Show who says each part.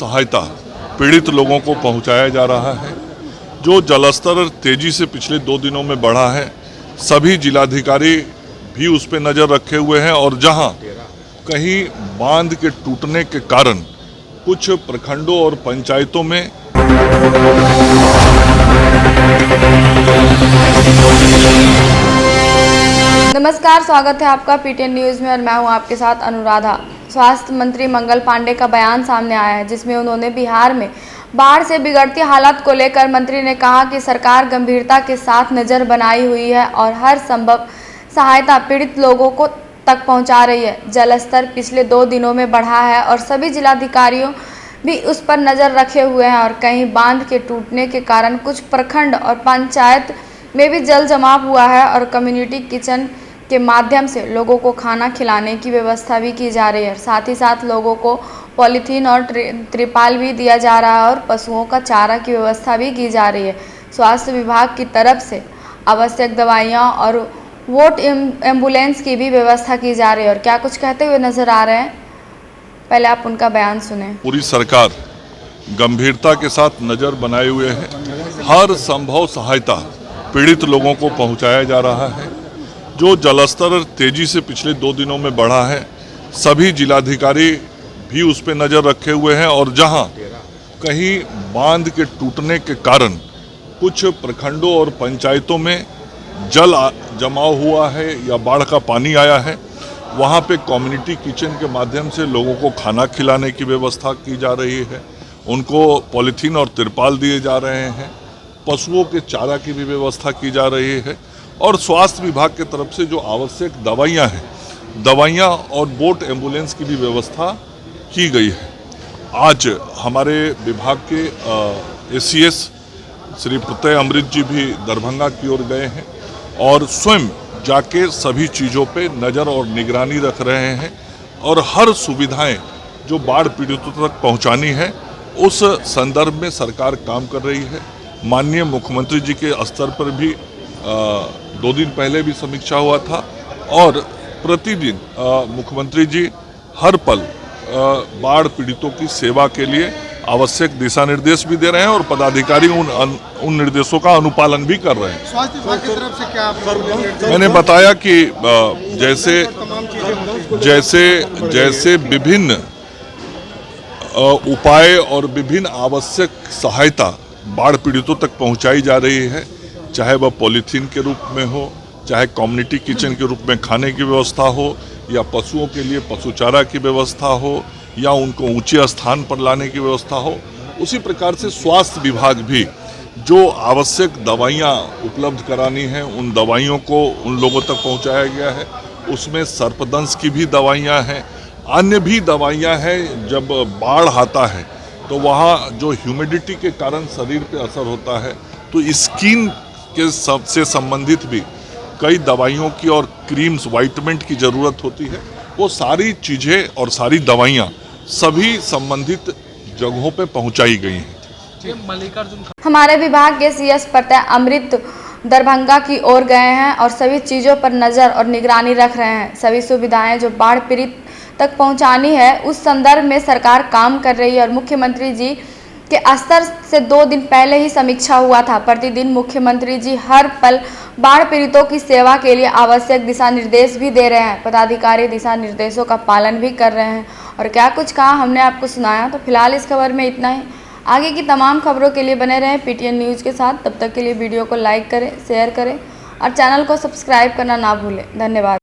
Speaker 1: सहायता पीड़ित लोगों को पहुंचाया जा रहा है। जो जलस्तर तेजी से पिछले 2 दिनों में बढ़ा है, सभी जिलाधिकारी भी उस पर नज़र रखे हुए हैं और जहां कहीं बांध के टूटने के कारण कुछ प्रखंडों और पंचायतों में
Speaker 2: नमस्कार, स्वागत है आपका पीटीएन न्यूज़ में और मैं हूं आपके साथ अनुराधा। स्वास्थ्य मंत्री मंगल पांडे का बयान सामने आया है, जिसमें उन्होंने बिहार में बाढ़ से बिगड़ती हालत को लेकर मंत्री ने कहा कि सरकार गंभीरता के साथ नज़र बनाई हुई है और हर संभव सहायता पीड़ित लोगों को तक पहुंचा रही है। जलस्तर पिछले 2 दिनों में बढ़ा है और सभी जिलाधिकारियों भी उस पर नज़र रखे हुए हैं और कहीं बांध के टूटने के कारण कुछ प्रखंड और पंचायत में भी जल जमाव हुआ है और कम्युनिटी किचन के माध्यम से लोगों को खाना खिलाने की व्यवस्था भी की जा रही है। साथ ही साथ लोगों को पॉलीथीन और त्रिपाल भी दिया जा रहा है और पशुओं का चारा की व्यवस्था भी की जा रही है। स्वास्थ्य विभाग की तरफ से आवश्यक दवाइयाँ और वोट एम्बुलेंस की भी व्यवस्था की जा रही है। और क्या कुछ कहते हुए नजर आ रहे हैं, पहले आप उनका बयान सुने।
Speaker 1: पूरी सरकार गंभीरता के साथ नज़र बनाए हुए है। हर संभव सहायता पीड़ित लोगों को पहुंचाया जा रहा है। जो जलस्तर तेजी से पिछले 2 दिनों में बढ़ा है, सभी जिलाधिकारी भी उस पर नज़र रखे हुए हैं और जहां कहीं बांध के टूटने के कारण कुछ प्रखंडों और पंचायतों में जल जमाव हुआ है या बाढ़ का पानी आया है, वहां पे कम्युनिटी किचन के माध्यम से लोगों को खाना खिलाने की व्यवस्था की जा रही है। उनको पॉलीथीन और तिरपाल दिए जा रहे हैं। पशुओं के चारा की भी व्यवस्था की जा रही है और स्वास्थ्य विभाग की तरफ से जो आवश्यक दवाइयाँ और बोट एम्बुलेंस की भी व्यवस्था की गई है। आज हमारे विभाग के एसीएस श्री प्रत्यय अमृत जी भी दरभंगा की ओर गए हैं और स्वयं जाके सभी चीज़ों पे नज़र और निगरानी रख रहे हैं और हर सुविधाएं जो बाढ़ पीड़ितों तक पहुंचानी है, उस संदर्भ में सरकार काम कर रही है। माननीय मुख्यमंत्री जी के स्तर पर भी 2 दिन पहले भी समीक्षा हुआ था और प्रतिदिन मुख्यमंत्री जी हर पल बाढ़ पीड़ितों की सेवा के लिए आवश्यक दिशा निर्देश भी दे रहे हैं और पदाधिकारी उन निर्देशों का अनुपालन भी कर रहे हैं।
Speaker 3: स्वास्थ्य विभाग की तरफ से क्या
Speaker 1: मैंने बताया कि जैसे विभिन्न उपाय और विभिन्न आवश्यक सहायता बाढ़ पीड़ितों तक पहुंचाई जा रही है, चाहे वह पॉलीथीन के रूप में हो, चाहे कम्युनिटी किचन के रूप में खाने की व्यवस्था हो, या पशुओं के लिए पशु चारा की व्यवस्था हो, या उनको ऊंचे स्थान पर लाने की व्यवस्था हो, उसी प्रकार से स्वास्थ्य विभाग भी जो आवश्यक दवाइयाँ उपलब्ध करानी है, उन दवाइयों को उन लोगों तक पहुँचाया गया है। उसमें सर्पदंश की भी दवाइयाँ हैं, अन्य भी दवाइयाँ हैं। जब बाढ़ आता है तो वहाँ जो ह्यूमिडिटी के कारण शरीर पे असर होता है, तो स्किन के से संबंधित भी कई दवाइयों की और क्रीम्स, वाइटमेंट की ज़रूरत होती है। वो सारी चीज़ें और सारी दवाइयाँ सभी संबंधित जगहों पे पहुंचाई गई हैं।
Speaker 2: हमारे विभाग के सीएस प्रत्यय अमृत दरभंगा की ओर गए हैं और सभी चीज़ों पर नज़र और निगरानी रख रहे हैं। सभी सुविधाएं जो बाढ़ पीड़ित तक पहुंचानी है, उस संदर्भ में सरकार काम कर रही है और मुख्यमंत्री जी के स्तर से 2 दिन पहले ही समीक्षा हुआ था। प्रतिदिन मुख्यमंत्री जी हर पल बाढ़ पीड़ितों की सेवा के लिए आवश्यक दिशा निर्देश भी दे रहे हैं। पदाधिकारी दिशा निर्देशों का पालन भी कर रहे हैं। और क्या कुछ कहा हमने आपको सुनाया। तो फिलहाल इस खबर में इतना ही। आगे की तमाम खबरों के लिए बने रहें पीटीएन न्यूज़ के साथ। तब तक के लिए वीडियो को लाइक करें, शेयर करें और चैनल को सब्सक्राइब करना ना भूलें। धन्यवाद।